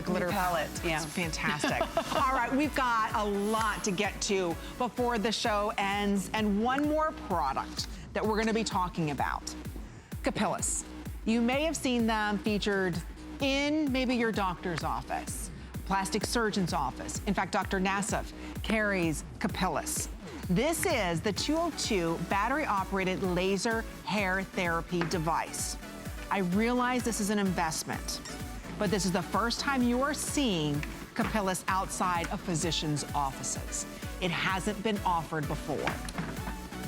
glitter pellet. Yeah. It's fantastic. All right, we've got a lot to get to before the show ends, and one more product that we're gonna be talking about. Capillus. You may have seen them featured in maybe your doctor's office, plastic surgeon's office. In fact, Dr. Nassif carries Capillus. This is the 202 battery-operated laser hair therapy device. I realize this is an investment, but this is the first time you are seeing Capillus outside of physicians' offices. It hasn't been offered before.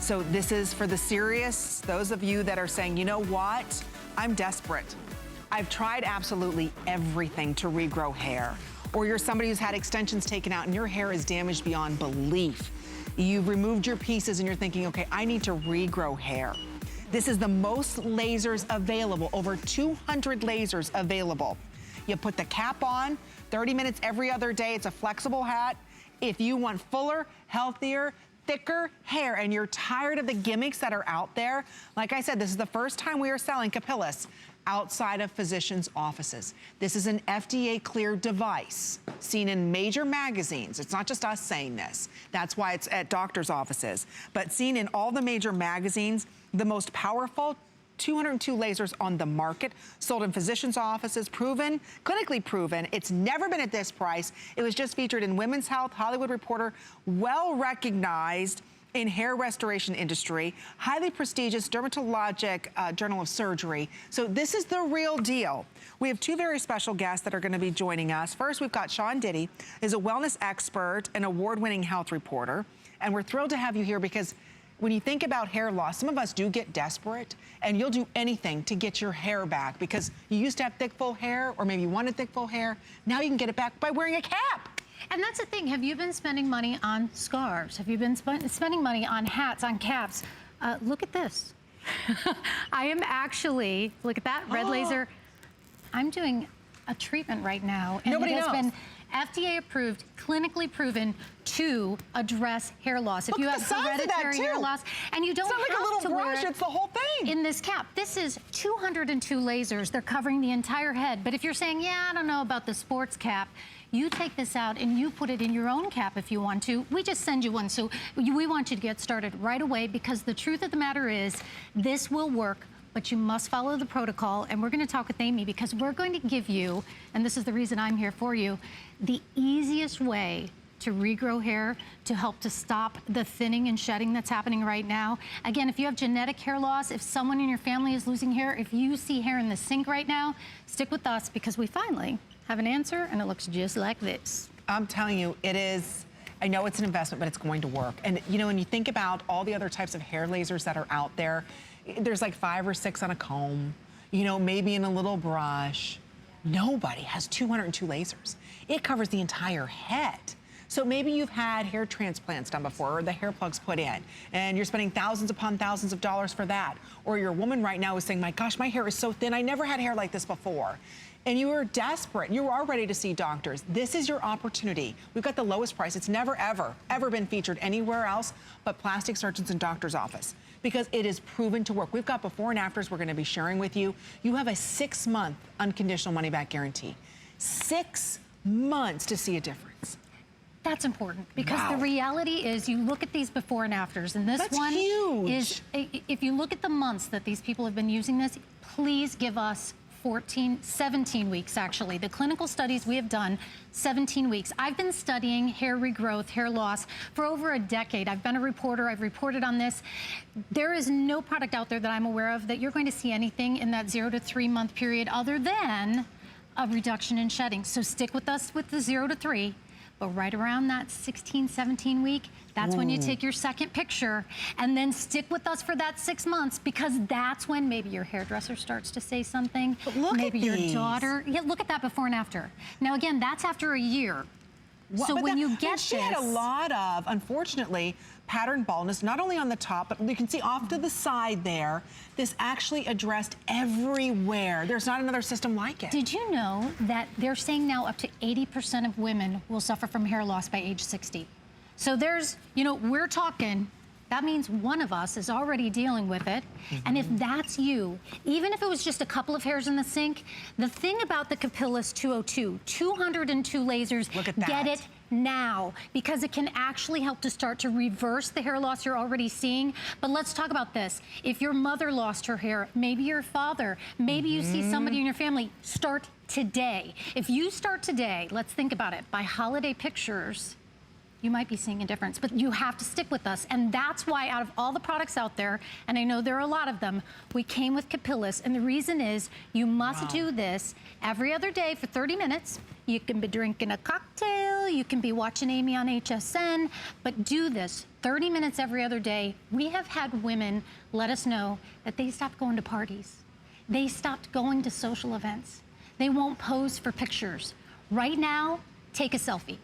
So this is for the serious, those of you that are saying, you know what, I'm desperate. I've tried absolutely everything to regrow hair. Or you're somebody who's had extensions taken out and your hair is damaged beyond belief. You've removed your pieces and you're thinking, okay, I need to regrow hair. This is the most lasers available, over 200 lasers available. You put the cap on, 30 minutes every other day. It's a flexible hat. If you want fuller, healthier, thicker hair and you're tired of the gimmicks that are out there, like I said, this is the first time we are selling Capillus outside of physicians' offices. This is an FDA-cleared device seen in major magazines. It's not just us saying this. That's why it's at doctors' offices. But seen in all the major magazines, the most powerful 202 lasers on the market, sold in physicians' offices, proven, clinically proven. It's never been at this price. It was just featured in Women's Health, Hollywood Reporter, well-recognized in hair restoration industry, highly prestigious dermatologic journal of surgery. So this is the real deal. We have two very special guests that are gonna be joining us. First, we've got Sean Diddy, is a wellness expert and award-winning health reporter. And we're thrilled to have you here because when you think about hair loss, some of us do get desperate and you'll do anything to get your hair back because you used to have thick, full hair, or maybe you wanted thick, full hair. Now you can get it back by wearing a cap. And that's the thing. Have you been spending money on scarves? Have you been spending money on hats, on caps? Look at this. I am actually, look at that, red laser. I'm doing a treatment right now. And Nobody knows. It has been FDA approved, clinically proven to address hair loss. If you have hereditary hair loss and you don't have like a little to brush, wear it, it's the whole thing. In this cap, this is 202 lasers. They're covering the entire head. But if you're saying, yeah, I don't know about the sports cap, you take this out and you put it in your own cap if you want to. We just send you one. So we want you to get started right away because the truth of the matter is this will work, but you must follow the protocol. And we're gonna talk with Amy because we're going to give you, and this is the reason I'm here for you, the easiest way to regrow hair, to help to stop the thinning and shedding that's happening right now. Again, if you have genetic hair loss, if someone in your family is losing hair, if you see hair in the sink right now, stick with us because we finally have an answer and it looks just like this. I'm telling you, it is, I know it's an investment, but it's going to work. And you know, when you think about all the other types of hair lasers that are out there, there's like 5 or 6 on a comb, you know, maybe in a little brush. Nobody has 202 lasers. It covers the entire head. So maybe you've had hair transplants done before or the hair plugs put in and you're spending thousands upon thousands of dollars for that. Or your woman right now is saying, my gosh, my hair is so thin. I never had hair like this before. And you are desperate. You are ready to see doctors. This is your opportunity. We've got the lowest price. It's never, ever been featured anywhere else but plastic surgeons and doctor's office because it is proven to work. We've got before and afters we're gonna be sharing with you. You have a 6-month unconditional money-back guarantee. 6 months to see a difference. That's important because the reality is you look at these before and afters and this one huge. Is, if you look at the months that these people have been using this, please give us 17 weeks actually. The clinical studies we have done, 17 weeks. I've been studying hair regrowth, hair loss for over a decade. I've been a reporter, I've reported on this. There is no product out there that I'm aware of that you're going to see anything in that 0 to 3 month period other than a reduction in shedding. So stick with us with the 0 to 3. But right around that 16, 17 week, that's when you take your second picture and then stick with us for that 6 months because that's when maybe your hairdresser starts to say something. But look maybe at your these. daughter. Yeah, look at that before and after. Now again, that's after a year. So when you get she had a lot of, unfortunately, pattern baldness, not only on the top, but you can see off to the side there. This actually addressed everywhere. There's not another system like it. Did you know that they're saying now up to 80% of women will suffer from hair loss by age 60? So there's, you know, we're talking that means one of us is already dealing with it. And if that's you, even if it was just a couple of hairs in the sink, the thing about the Capillus202, 202 lasers, look at that. Get it now, because it can actually help to start to reverse the hair loss you're already seeing. But let's talk about this. If your mother lost her hair, maybe your father, maybe you see somebody in your family, start today. If you start today, let's think about it, by holiday pictures, you might be seeing a difference, but you have to stick with us. And that's why out of all the products out there, and I know there are a lot of them, we came with Capillus. And the reason is you must do this every other day for 30 minutes. You can be drinking a cocktail, you can be watching Amy on HSN, but do this 30 minutes every other day. We have had women let us know that they stopped going to parties. They stopped going to social events. They won't pose for pictures. Right now, take a selfie,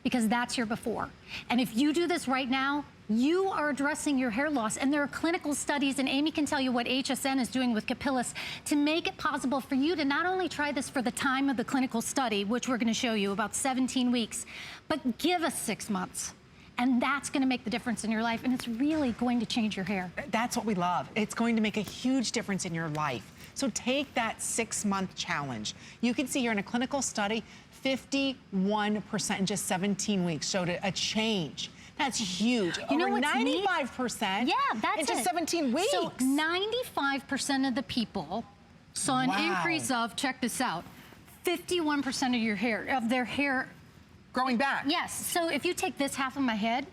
because that's your before. And if you do this right now, you are addressing your hair loss. And there are clinical studies, and Amy can tell you what HSN is doing with Capillus to make it possible for you to not only try this for the time of the clinical study, which we're gonna show you, about 17 weeks, but give us 6 months. And that's gonna make the difference in your life, and it's really going to change your hair. That's what we love. It's going to make a huge difference in your life. So take that 6-month challenge. You can see here in a clinical study, 51% in just 17 weeks showed a change. That's huge. You know Over what's 95% in just 17 weeks. So 95% of the people saw an increase of, check this out, 51% of your hair, of their hair growing back. Yes, so if you take this half of my head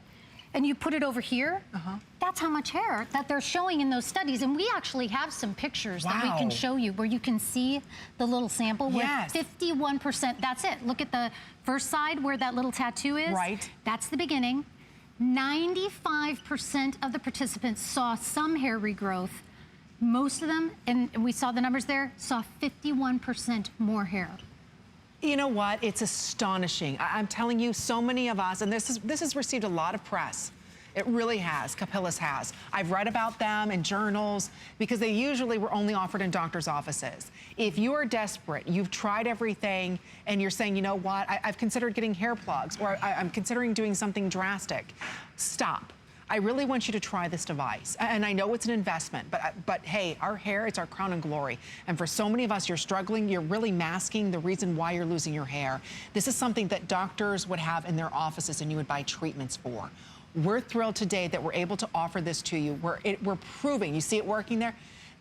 and you put it over here, that's how much hair that they're showing in those studies. And we actually have some pictures that we can show you where you can see the little sample with 51%. That's it. Look at the first side where that little tattoo is. Right. That's the beginning. 95% of the participants saw some hair regrowth. Most of them, and we saw the numbers there, saw 51% more hair. You know what? It's astonishing. I'm telling you, so many of us, and this has received a lot of press. It really has. Capillus has. I've read about them in journals because they usually were only offered in doctors' offices. If you are desperate, you've tried everything, and you're saying, you know what, I've considered getting hair plugs, or I'm considering doing something drastic, stop. I really want you to try this device. And I know it's an investment, but hey, our hair, it's our crown and glory. And for so many of us, you're struggling, you're really masking the reason why you're losing your hair. This is something that doctors would have in their offices and you would buy treatments for. We're thrilled today that we're able to offer this to you. We're proving, you see it working there?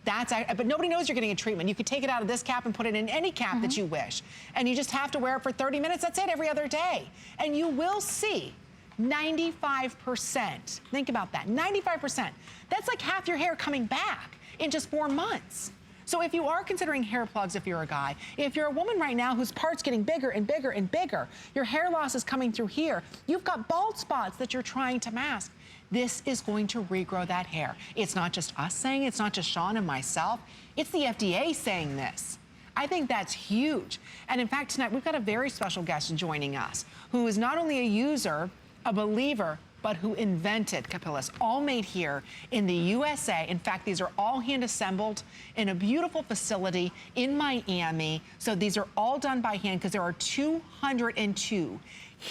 But nobody knows you're getting a treatment. You could take it out of this cap and put it in any cap that you wish. And you just have to wear it for 30 minutes, that's it, every other day. And you will see 95%. Think about that, 95%. That's like half your hair coming back in just 4 months. So if you are considering hair plugs, if you're a guy, if you're a woman right now whose part's getting bigger and bigger and bigger, your hair loss is coming through here, you've got bald spots that you're trying to mask, this is going to regrow that hair. It's not just us saying it, it's not just Sean and myself, it's the FDA saying this. I think that's huge. And in fact, tonight we've got a very special guest joining us who is not only a user, a believer, but who invented Capillus, all made here in the USA. In fact, these are all hand assembled in a beautiful facility in Miami. So these are all done by hand because there are 202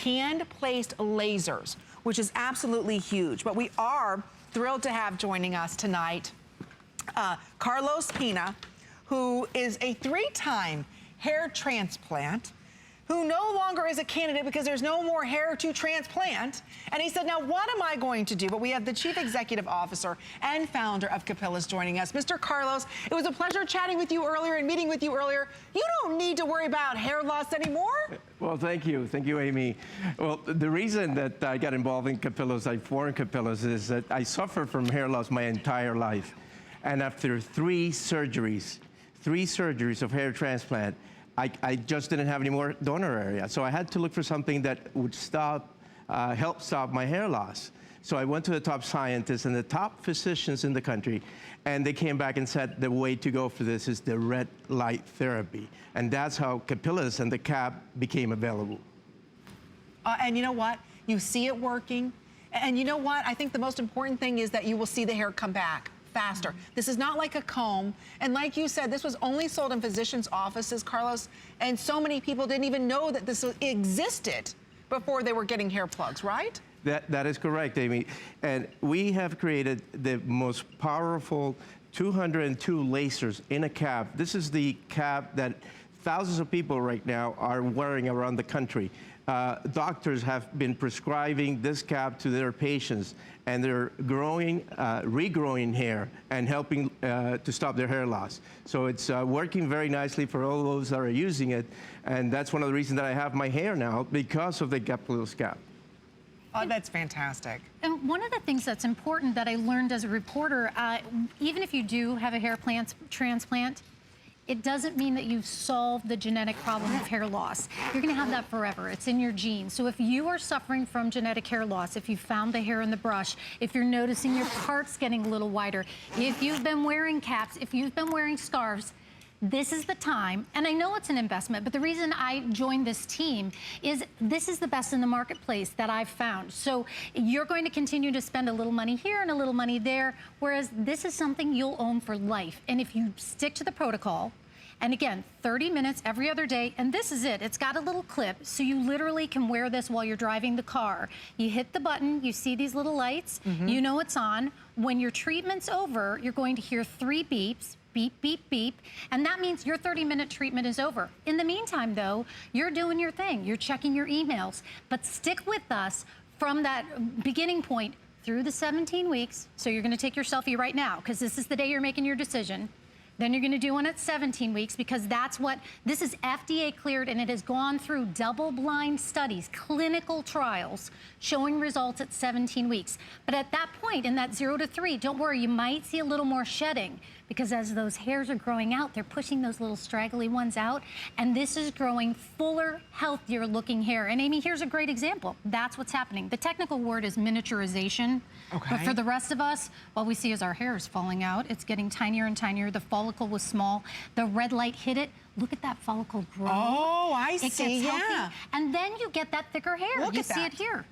hand-placed lasers, which is absolutely huge. But we are thrilled to have joining us tonight Carlos Pina, who is a 3-time hair transplant, who no longer is a candidate because there's no more hair to transplant. And he said, now what am I going to do? But we have the Chief Executive Officer and founder of Capillus joining us. Mr. Carlos, it was a pleasure chatting with you earlier and meeting with you earlier. You don't need to worry about hair loss anymore. Well, thank you, Amy. Well, the reason that I got involved in Capillus, I formed Capillus, is that I suffered from hair loss my entire life. And after 3 surgeries of hair transplant, I just didn't have any more donor area. So I had to look for something that would help stop my hair loss. So I went to the top scientists and the top physicians in the country, and they came back and said the way to go for this is the red light therapy. And that's how Capillus and the cap became available. And you know what? You see it working. And you know what? I think the most important thing is that you will see the hair come back faster. This is not like a comb. And like you said, this was only sold in physicians' offices, Carlos, and so many people didn't even know that this existed before they were getting hair plugs, right? That is correct, Amy. And we have created the most powerful 202 lasers in a cap. This is the cap that thousands of people right now are wearing around the country. Doctors have been prescribing this cap to their patients, and they're growing, regrowing hair and helping to stop their hair loss. So it's working very nicely for all those that are using it, and that's one of the reasons that I have my hair now, because of the Capillus cap. Oh, that's fantastic. And one of the things that's important that I learned as a reporter, even if you do have a hair transplant, it doesn't mean that you've solved the genetic problem of hair loss. You're gonna have that forever. It's in your genes. So if you are suffering from genetic hair loss, if you found the hair in the brush, if you're noticing your parts getting a little wider, if you've been wearing caps, if you've been wearing scarves, this is the time, and I know it's an investment, but the reason I joined this team is this is the best in the marketplace that I've found. So you're going to continue to spend a little money here and a little money there, whereas this is something you'll own for life. And if you stick to the protocol, and again, 30 minutes every other day, and this is it. It's got a little clip, so you literally can wear this while you're driving the car. You hit the button, you see these little lights, you know it's on. When your treatment's over, you're going to hear 3 beeps, beep, beep, beep, and that means your 30-minute treatment is over. In the meantime, though, you're doing your thing. You're checking your emails, but stick with us from that beginning point through the 17 weeks. So you're gonna take your selfie right now, because this is the day you're making your decision. Then you're gonna do one at 17 weeks, because that's what, this is FDA cleared, and it has gone through double-blind studies, clinical trials, showing results at 17 weeks. But at that point, in that 0 to 3, don't worry, you might see a little more shedding, because as those hairs are growing out, they're pushing those little straggly ones out, and this is growing fuller, healthier looking hair. And Amy, here's a great example. That's what's happening. The technical word is miniaturization. Okay. But for the rest of us, what we see is our hair is falling out. It's getting tinier and tinier. The follicle was small. The red light hit it. Look at that follicle grow. Oh, I it see, gets healthy, yeah. And then you get that thicker hair. Look you at see that. it here.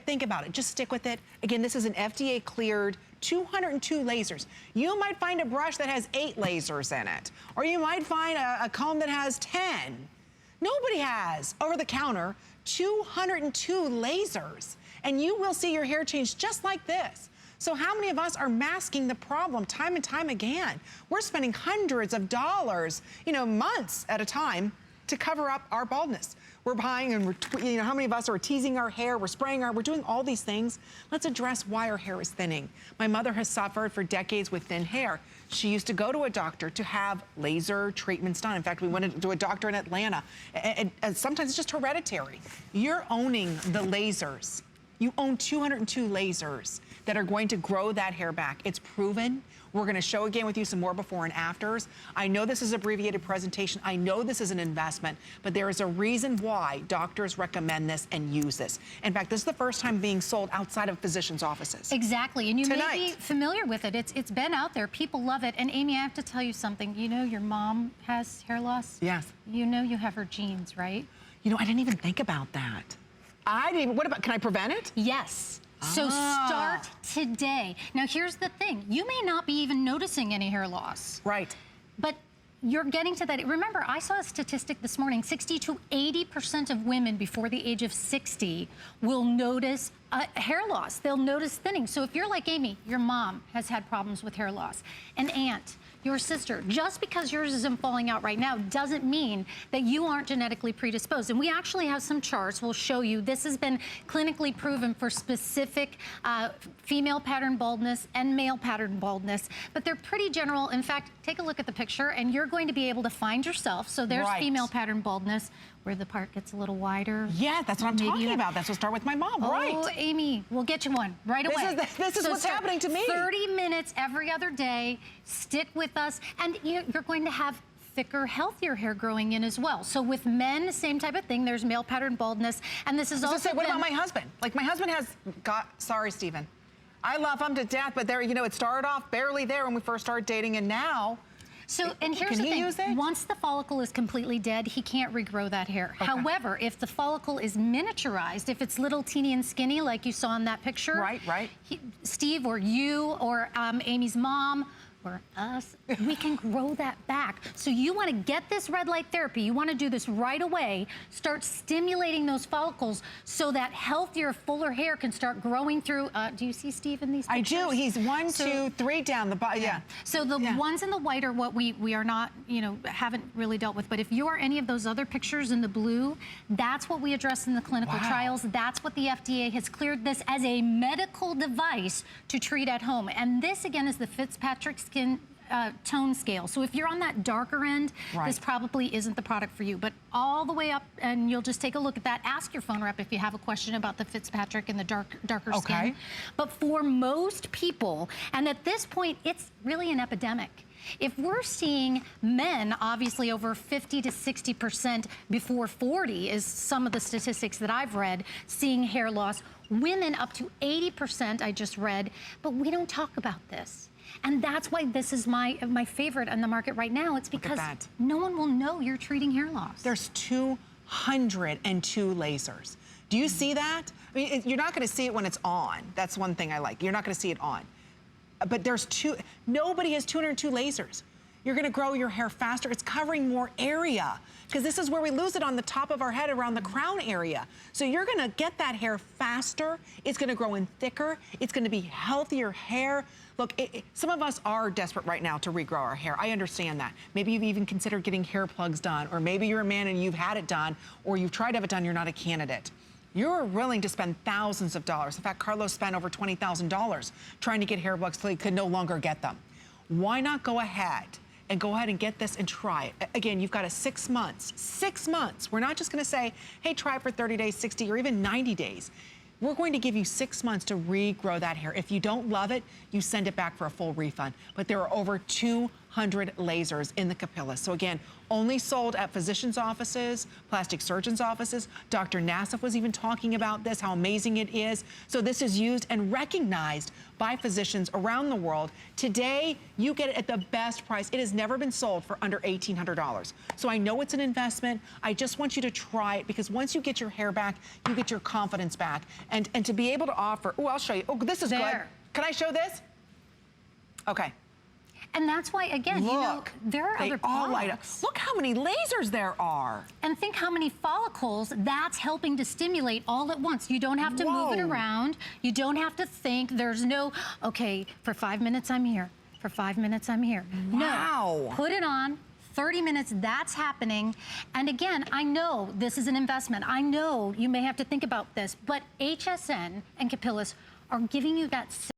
Think about it, just stick with it. Again, this is an FDA cleared 202 lasers. You might find a brush that has 8 lasers in it, or you might find a comb that has 10. Nobody has, over the counter, 202 lasers, and you will see your hair change just like this. So how many of us are masking the problem time and time again? We're spending hundreds of dollars, months at a time to cover up our baldness. We're buying and how many of us are teasing our hair, we're spraying we're doing all these things. Let's address why our hair is thinning. My mother has suffered for decades with thin hair. She used to go to a doctor to have laser treatments done. In fact, we went to a doctor in Atlanta, and sometimes it's just hereditary. You're owning the lasers. You own 202 lasers that are going to grow that hair back. It's proven. We're gonna show again with you some more before and afters. I know this is an abbreviated presentation. I know this is an investment, but there is a reason why doctors recommend this and use this. In fact, this is the first time being sold outside of physicians' offices. Exactly, and you may be familiar with it. It's been out there, people love it. And Amy, I have to tell you something. You know your mom has hair loss? Yes. You know you have her genes, right? I didn't even think about that. What about, can I prevent it? Yes. So start today. Now here's the thing, you may not be even noticing any hair loss. Right. But you're getting to that. Remember, I saw a statistic this morning, 60 to 80% of women before the age of 60 will notice hair loss. They'll notice thinning. So if you're like Amy, your mom has had problems with hair loss, an aunt, your sister, just because yours isn't falling out right now doesn't mean that you aren't genetically predisposed. And we actually have some charts we'll show you. This has been clinically proven for specific female pattern baldness and male pattern baldness, but they're pretty general. In fact, take a look at the picture and you're going to be able to find yourself. So there's female pattern baldness, where the part gets a little wider. Yeah, that's what I'm talking about. That's what started with my mom, right? Oh, Amy, we'll get you one right away. This is what's happening to me. 30 minutes every other day. Stick with us, and you're going to have thicker, healthier hair growing in as well. So with men, same type of thing. There's male pattern baldness, and this is also. What about my husband? Like my husband has sorry, Stephen. I love him to death, but there, it started off barely there when we first started dating, and now. So, and here's the thing, once the follicle is completely dead, he can't regrow that hair. Okay. However, if the follicle is miniaturized, if it's little teeny and skinny like you saw in that picture. Right. Steve or you or Amy's mom or us, we can grow that back. So you want to get this red light therapy, you want to do this right away, start stimulating those follicles so that healthier, fuller hair can start growing through. Do you see Steve in these pictures? I do. He's 1, 2, 3 down the bottom. Yeah. So the ones in the white are what we are not, haven't really dealt with. But if you are any of those other pictures in the blue, that's what we address in the clinical trials. That's what the FDA has cleared this as a medical device to treat at home. And this, again, is the Fitzpatrick skin tone scale. So if you're on that darker end, this probably isn't the product for you. But all the way up, and you'll just take a look at that. Ask your phone rep if you have a question about the Fitzpatrick and the darker skin. But for most people, and at this point, it's really an epidemic. If we're seeing men, obviously over 50 to 60% before 40 is some of the statistics that I've read, seeing hair loss, women up to 80% I just read, but we don't talk about this. And that's why this is my favorite on the market right now. It's because no one will know you're treating hair loss. There's 202 lasers. Do you see that? I mean, you're not going to see it when it's on. That's one thing I like. You're not going to see it on. But there's nobody has 202 lasers. You're gonna grow your hair faster. It's covering more area, because this is where we lose it on the top of our head around the crown area. So you're gonna get that hair faster. It's gonna grow in thicker. It's gonna be healthier hair. Look, some of us are desperate right now to regrow our hair. I understand that. Maybe you've even considered getting hair plugs done, or maybe you're a man and you've had it done, or you've tried to have it done, you're not a candidate. You're willing to spend thousands of dollars. In fact, Carlos spent over $20,000 trying to get hair plugs till he could no longer get them. Why not go ahead and get this and try it? Again, you've got 6 months. 6 months. We're not just gonna say, hey, try it for 30 days, 60, or even 90 days. We're going to give you 6 months to regrow that hair. If you don't love it, you send it back for a full refund. But there are over 200 lasers in the Capillus. So again, only sold at physicians' offices, plastic surgeons' offices. Dr. Nassif was even talking about this, how amazing it is. So this is used and recognized by physicians around the world. Today, you get it at the best price. It has never been sold for under $1,800. So I know it's an investment. I just want you to try it, because once you get your hair back, you get your confidence back. And to be able to offer, oh, I'll show you. Oh, this is good. Can I show this? Okay. And that's why, again, look, there are other all products. light up. Look how many lasers there are. And think how many follicles that's helping to stimulate all at once. You don't have to move it around. You don't have to think. There's no, okay, for 5 minutes I'm here. For 5 minutes I'm here. Wow. No, put it on. 30 minutes, that's happening. And again, I know this is an investment. I know you may have to think about this, but HSN and Capillus are giving you that